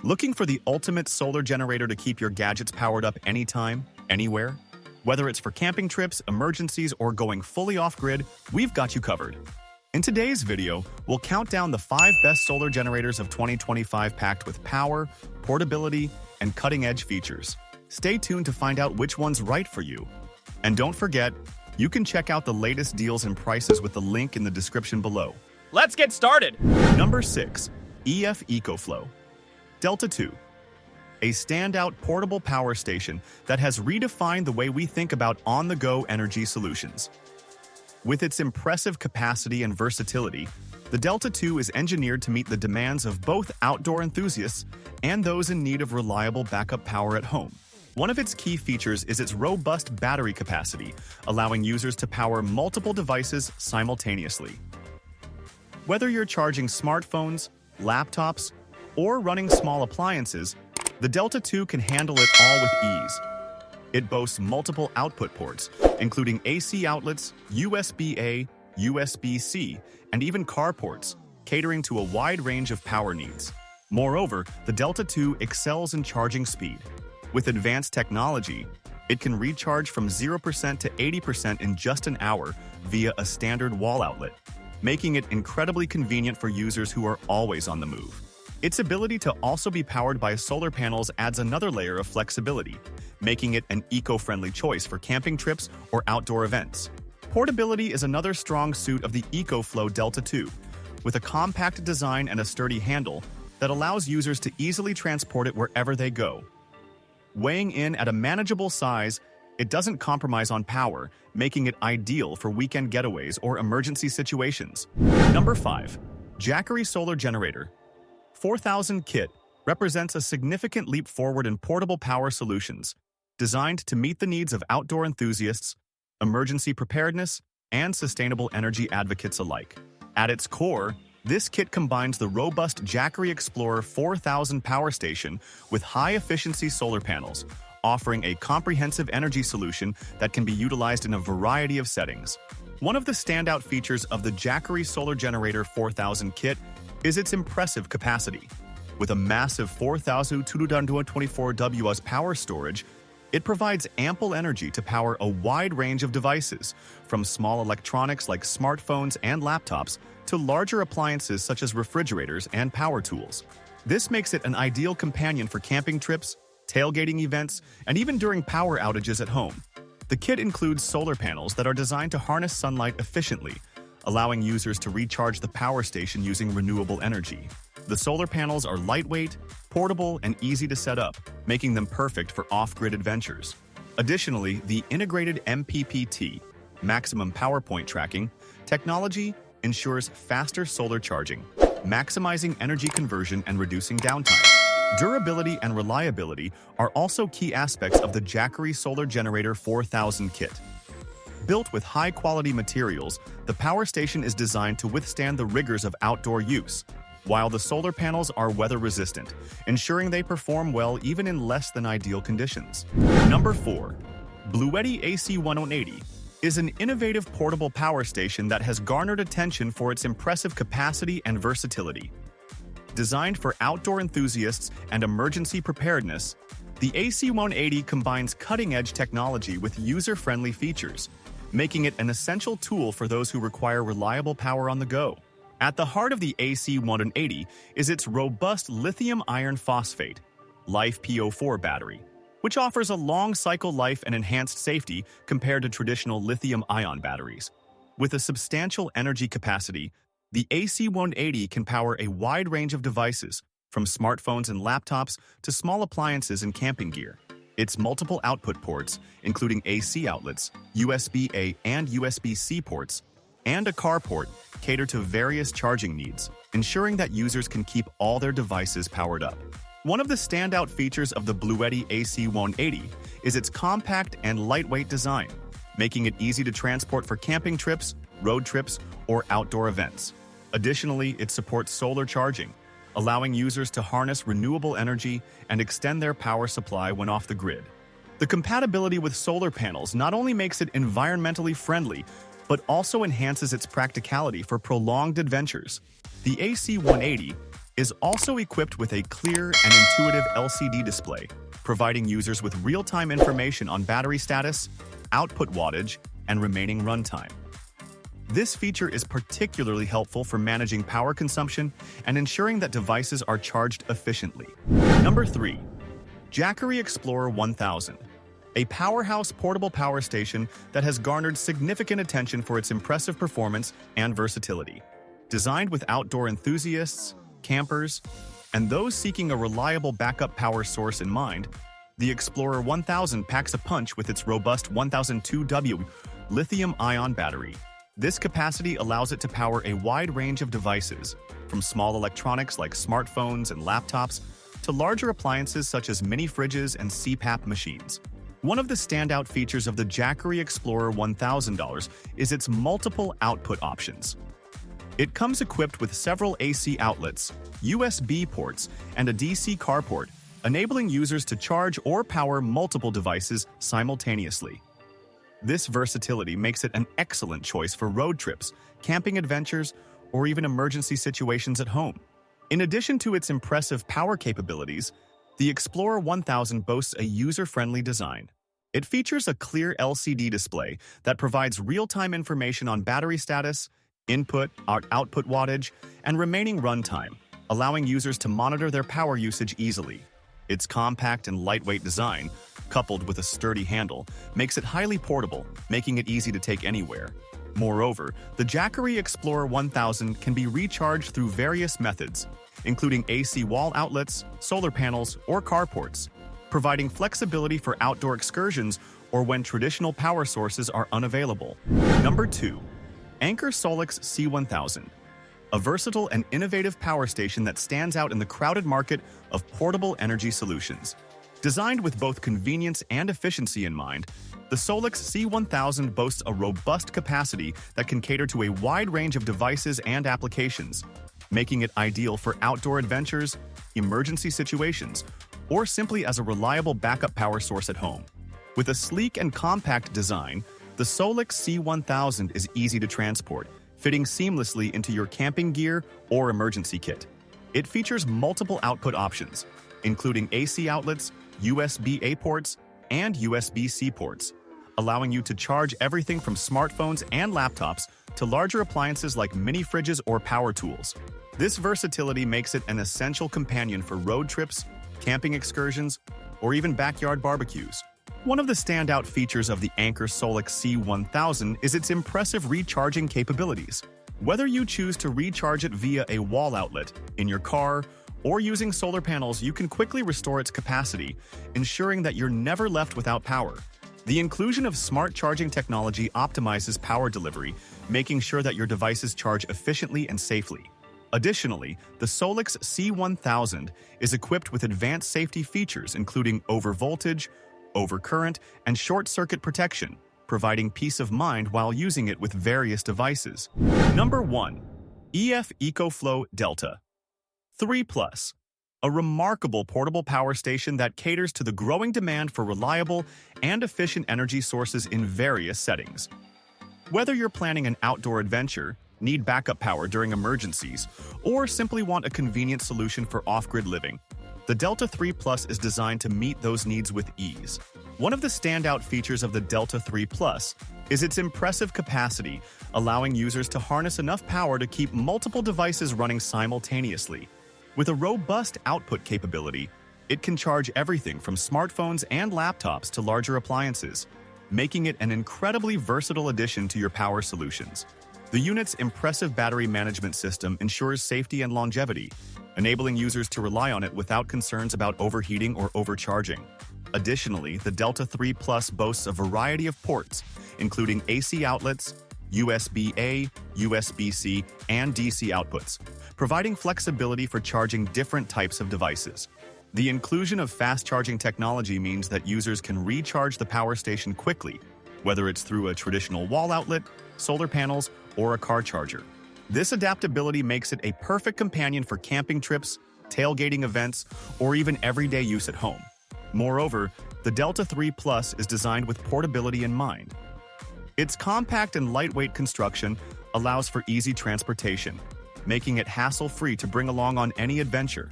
Looking for the ultimate solar generator to keep your gadgets powered up anytime, anywhere? Whether it's for camping trips, emergencies, or going fully off-grid, we've got you covered. In today's video, we'll count down the 5 best solar generators of 2025 packed with power, portability, and cutting-edge features. Stay tuned to find out which one's right for you. And don't forget, you can check out the latest deals and prices with the link in the description below. Let's get started! Number 6. Ecoflow Delta 2. A standout portable power station that has redefined the way we think about on-the-go energy solutions. With its impressive capacity and versatility, the Delta 2 is engineered to meet the demands of both outdoor enthusiasts and those in need of reliable backup power at home. One of its key features is its robust battery capacity, allowing users to power multiple devices simultaneously. Whether you're charging smartphones, laptops, or running small appliances, the Delta 2 can handle it all with ease. It boasts multiple output ports, including AC outlets, USB-A, USB-C, and even car ports, catering to a wide range of power needs. Moreover, the Delta 2 excels in charging speed. With advanced technology, it can recharge from 0% to 80% in just an hour via a standard wall outlet, making it incredibly convenient for users who are always on the move. Its ability to also be powered by solar panels adds another layer of flexibility, making it an eco-friendly choice for camping trips or outdoor events. Portability is another strong suit of the Ecoflow Delta 2, with a compact design and a sturdy handle that allows users to easily transport it wherever they go. Weighing in at a manageable size, it doesn't compromise on power, making it ideal for weekend getaways or emergency situations. Number 5. Jacky Solar Generator 4000 Kit represents a significant leap forward in portable power solutions, designed to meet the needs of outdoor enthusiasts, emergency preparedness, and sustainable energy advocates alike. At its core, this kit combines the robust Jacky Explorer 4000 power station with high-efficiency solar panels, offering a comprehensive energy solution that can be utilized in a variety of settings. One of the standout features of the Jacky Solar Generator 4000 kit is its impressive capacity. With a massive 4,224 W power storage, it provides ample energy to power a wide range of devices, from small electronics like smartphones and laptops to larger appliances such as refrigerators and power tools. This makes it an ideal companion for camping trips, tailgating events, and even during power outages at home. The kit includes solar panels that are designed to harness sunlight efficiently, allowing users to recharge the power station using renewable energy. The solar panels are lightweight, portable, and easy to set up, making them perfect for off-grid adventures. Additionally, the integrated MPPT, maximum power point tracking, technology ensures faster solar charging, maximizing energy conversion and reducing downtime. Durability and reliability are also key aspects of the Jacky Solar Generator 4000 kit. Built with high-quality materials, the power station is designed to withstand the rigors of outdoor use, while the solar panels are weather-resistant, ensuring they perform well even in less than ideal conditions. Number 4. Bluetti AC180 is an innovative portable power station that has garnered attention for its impressive capacity and versatility. Designed for outdoor enthusiasts and emergency preparedness, the AC180 combines cutting-edge technology with user-friendly features, making it an essential tool for those who require reliable power on the go. At the heart of the AC180 is its robust lithium iron phosphate, LiFePO4 battery, which offers a long cycle life and enhanced safety compared to traditional lithium-ion batteries. With a substantial energy capacity, the AC180 can power a wide range of devices, from smartphones and laptops to small appliances and camping gear. Its multiple output ports, including AC outlets, USB-A and USB-C ports, and a car port, cater to various charging needs, ensuring that users can keep all their devices powered up. One of the standout features of the Bluetti AC180 is its compact and lightweight design, making it easy to transport for camping trips, road trips, or outdoor events. Additionally, it supports solar charging, allowing users to harness renewable energy and extend their power supply when off the grid. The compatibility with solar panels not only makes it environmentally friendly, but also enhances its practicality for prolonged adventures. The AC180 is also equipped with a clear and intuitive LCD display, providing users with real-time information on battery status, output wattage, and remaining runtime. This feature is particularly helpful for managing power consumption and ensuring that devices are charged efficiently. Number 3. Jacky Explorer 1000, a powerhouse portable power station that has garnered significant attention for its impressive performance and versatility. Designed with outdoor enthusiasts, campers, and those seeking a reliable backup power source in mind, the Explorer 1000 packs a punch with its robust 1002W lithium-ion battery. This capacity allows it to power a wide range of devices, from small electronics like smartphones and laptops to larger appliances such as mini fridges and CPAP machines. One of the standout features of the Jacky Explorer $1000 is its multiple output options. It comes equipped with several AC outlets, USB ports, and a DC carport, enabling users to charge or power multiple devices simultaneously. This versatility makes it an excellent choice for road trips, camping adventures, or even emergency situations at home. In addition to its impressive power capabilities, the Explorer 1000 boasts a user-friendly design. It features a clear LCD display that provides real-time information on battery status, input, output wattage, and remaining runtime, allowing users to monitor their power usage easily. Its compact and lightweight design, coupled with a sturdy handle, makes it highly portable, making it easy to take anywhere. Moreover, the Jacky Explorer 1000 can be recharged through various methods, including AC wall outlets, solar panels, or carports, providing flexibility for outdoor excursions or when traditional power sources are unavailable. Number 2. Anker Solx C1000, a versatile and innovative power station that stands out in the crowded market of portable energy solutions. Designed with both convenience and efficiency in mind, the Solx C1000 boasts a robust capacity that can cater to a wide range of devices and applications, making it ideal for outdoor adventures, emergency situations, or simply as a reliable backup power source at home. With a sleek and compact design, the Solx C1000 is easy to transport, fitting seamlessly into your camping gear or emergency kit. It features multiple output options, including AC outlets, USB-A ports, and USB-C ports, allowing you to charge everything from smartphones and laptops to larger appliances like mini fridges or power tools. This versatility makes it an essential companion for road trips, camping excursions, or even backyard barbecues. One of the standout features of the Anker Solx C1000 is its impressive recharging capabilities. Whether you choose to recharge it via a wall outlet, in your car, or using solar panels, you can quickly restore its capacity, ensuring that you're never left without power. The inclusion of smart charging technology optimizes power delivery, making sure that your devices charge efficiently and safely. Additionally, the Solx C1000 is equipped with advanced safety features including overvoltage, overcurrent, and short-circuit protection, providing peace of mind while using it with various devices. Number 1. Ecoflow Delta 3+, a remarkable portable power station that caters to the growing demand for reliable and efficient energy sources in various settings. Whether you're planning an outdoor adventure, need backup power during emergencies, or simply want a convenient solution for off-grid living, the Delta 3 Plus is designed to meet those needs with ease. One of the standout features of the Delta 3 Plus is its impressive capacity, allowing users to harness enough power to keep multiple devices running simultaneously. With a robust output capability, it can charge everything from smartphones and laptops to larger appliances, making it an incredibly versatile addition to your power solutions. The unit's impressive battery management system ensures safety and longevity, enabling users to rely on it without concerns about overheating or overcharging. Additionally, the Delta 3 Plus boasts a variety of ports, including AC outlets, USB-A, USB-C, and DC outputs, providing flexibility for charging different types of devices. The inclusion of fast-charging technology means that users can recharge the power station quickly, whether it's through a traditional wall outlet, solar panels, or a car charger. This adaptability makes it a perfect companion for camping trips, tailgating events, or even everyday use at home. Moreover, the Delta 3 Plus is designed with portability in mind. Its compact and lightweight construction allows for easy transportation, making it hassle-free to bring along on any adventure.